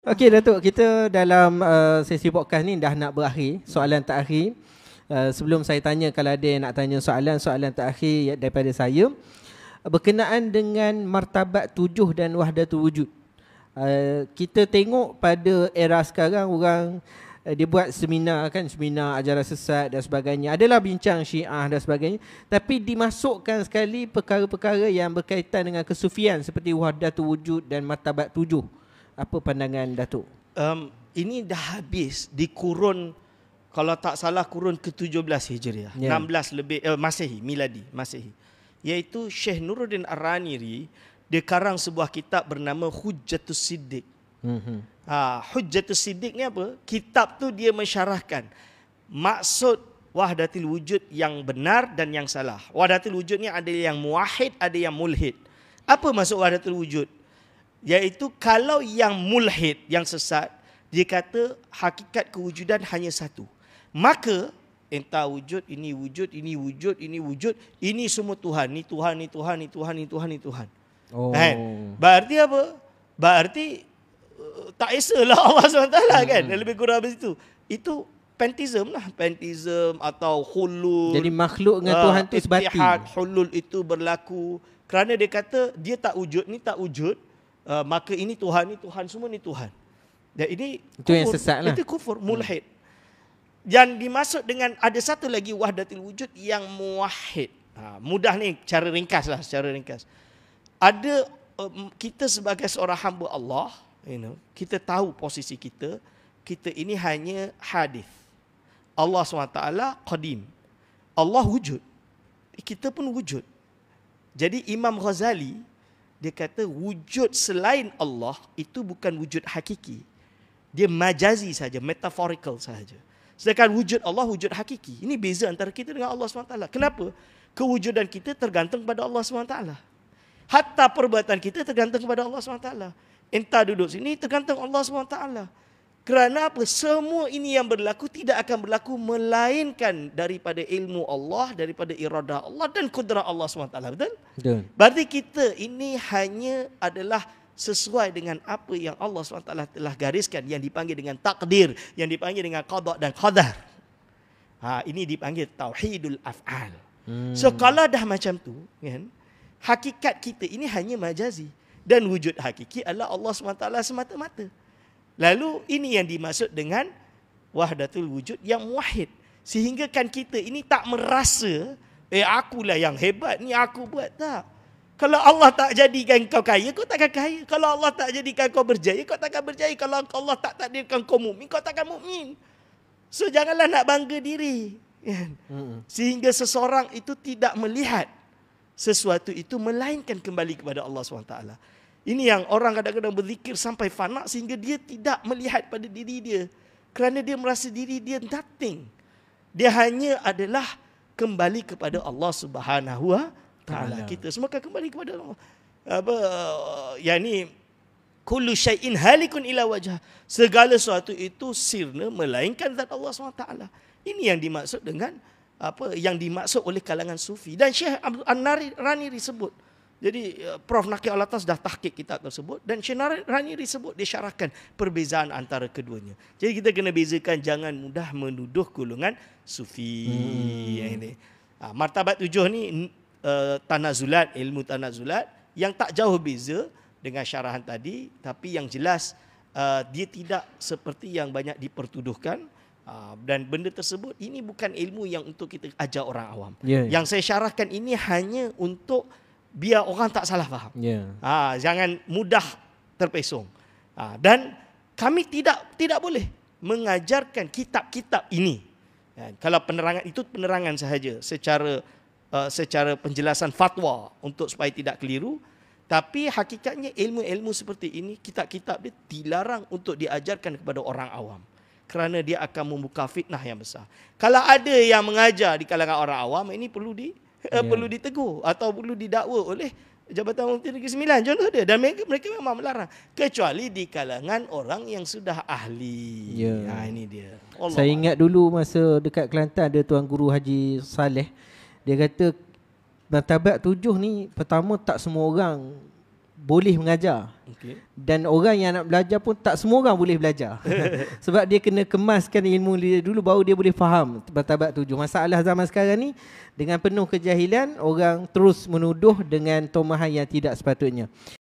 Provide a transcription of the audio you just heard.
Okey Datuk, kita dalam sesi podcast ni dah nak berakhir, soalan terakhir. Sebelum saya tanya, kalau ada yang nak tanya soalan terakhir daripada saya berkenaan dengan martabat tujuh dan wahdatul wujud. Kita tengok pada era sekarang orang dia buat seminar kan, seminar ajaran sesat dan sebagainya. Adalah bincang Syiah dan sebagainya, tapi dimasukkan sekali perkara-perkara yang berkaitan dengan kesufian seperti wahdatul wujud dan martabat tujuh. Apa pandangan Datuk? Ini dah habis di kurun, kalau tak salah kurun ke-17 Hijriah, 16 lebih Masehi, miladi, Masehi. Iaitu Syekh Nuruddin Ar-Raniri, dia karang sebuah kitab bernama Hujjatus Siddiq. Hujjatus Siddiq ni apa? Kitab tu dia mensyarahkan maksud wahdatul wujud yang benar dan yang salah. Wahdatul wujud ni ada yang muwahhid, ada yang mulhid. Apa maksud wahdatul wujud? Iaitu kalau yang mulhid, yang sesat, dia kata hakikat kewujudan hanya satu. Maka entah wujud, ini wujud, ini wujud, ini wujud, ini semua Tuhan, ni Tuhan, ni Tuhan, ni Tuhan, ni Tuhan, ni Tuhan. Berarti apa? Berarti tak esalah Allah SWT kan? Lebih kurang begitu. Itu pantheism lah, pantheism atau hulul. Jadi makhluk dengan Tuhan tu sebati. Ittihad, hulul itu berlaku kerana dia kata dia tak wujud, ni tak wujud. Maka ini Tuhan, semua ni Tuhan. Dan ini itu kufur, yang sesat lah. itu kufur, mulhid. Yang dimaksud dengan ada satu lagi wahdatul wujud yang muwahhid. Mudah ni secara ringkas. Ada kita sebagai seorang hamba Allah, kita tahu posisi kita ini hanya hadis. Allah SWT qadim. Allah wujud. Kita pun wujud. Jadi Imam Ghazali dia kata wujud selain Allah itu bukan wujud hakiki. Dia majazi saja, metaphorical saja. Sedangkan wujud Allah wujud hakiki. Ini beza antara kita dengan Allah SWT. Kenapa? Kewujudan kita tergantung pada Allah SWT. Hatta perbuatan kita tergantung pada Allah SWT. Entah duduk sini tergantung Allah SWT. Kerana apa? Semua ini yang berlaku tidak akan berlaku melainkan daripada ilmu Allah, daripada iradah Allah dan kudrah Allah SWT. Betul? Betul. Berarti kita ini hanya adalah sesuai dengan apa yang Allah SWT telah gariskan, yang dipanggil dengan takdir, yang dipanggil dengan qada dan qadar. Ini dipanggil tauhidul af'al. So kalau dah macam tu, kan, hakikat kita ini hanya majazi dan wujud hakiki adalah Allah SWT semata-mata. Lalu ini yang dimaksud dengan wahdatul wujud yang muwahhid. Sehingga kan kita ini tak merasa, akulah yang hebat, ni aku buat. Tak. Kalau Allah tak jadikan kau kaya, kau takkan kaya. Kalau Allah tak jadikan kau berjaya, kau takkan berjaya. Kalau Allah tak takdirkan kau mukmin, kau takkan mukmin. So janganlah nak bangga diri. Sehingga seseorang itu tidak melihat sesuatu itu melainkan kembali kepada Allah SWT. Ini yang orang kadang-kadang berzikir sampai fana sehingga dia tidak melihat pada diri dia. Kerana dia merasa diri dia nothing. Dia hanya adalah kembali kepada Allah Subhanahu Wa Taala. Kita semua akan kembali kepada Allah. Yani kullu syai'in halikun ila wajah. Segala sesuatu itu sirna melainkan zat Allah SWT. Ini yang dimaksud dengan yang dimaksud oleh kalangan sufi. Dan Syekh Ar-Raniri sebut. Jadi Prof. Nakir Al-Atas dah tahqiq kitab tersebut dan Syekh Raniri sebut, dia syarahkan perbezaan antara keduanya. Jadi kita kena bezakan, jangan mudah menuduh golongan sufi yang ini. Martabat tujuh ni tanazulat, ilmu tanazulat yang tak jauh beza dengan syarahan tadi, tapi yang jelas dia tidak seperti yang banyak dipertuduhkan. Dan benda tersebut ini bukan ilmu yang untuk kita ajar orang awam. Yang saya syarahkan ini hanya untuk biar orang tak salah faham. Jangan mudah terpesong. Dan kami tidak boleh mengajarkan kitab-kitab ini. Kalau penerangan itu penerangan sahaja secara penjelasan fatwa untuk supaya tidak keliru. Tapi hakikatnya ilmu-ilmu seperti ini, kitab-kitab dia dilarang untuk diajarkan kepada orang awam. Kerana dia akan membuka fitnah yang besar. Kalau ada yang mengajar di kalangan orang awam, ini perlu ditegur atau perlu didakwa oleh Jabatan Mufti Negeri Sembilan, contoh dia. Dan mereka memang melarang, kecuali di kalangan orang yang sudah ahli. Ini dia. Allah. Saya ingat dulu masa dekat Kelantan ada Tuan Guru Haji Saleh. Dia kata martabat tujuh ni pertama tak semua orang boleh mengajar. Dan orang yang nak belajar pun tak semua orang boleh belajar. Sebab dia kena kemaskan ilmu dia dulu baru dia boleh faham martabat 7. Masalah zaman sekarang ni, dengan penuh kejahilan, orang terus menuduh dengan tomahan yang tidak sepatutnya.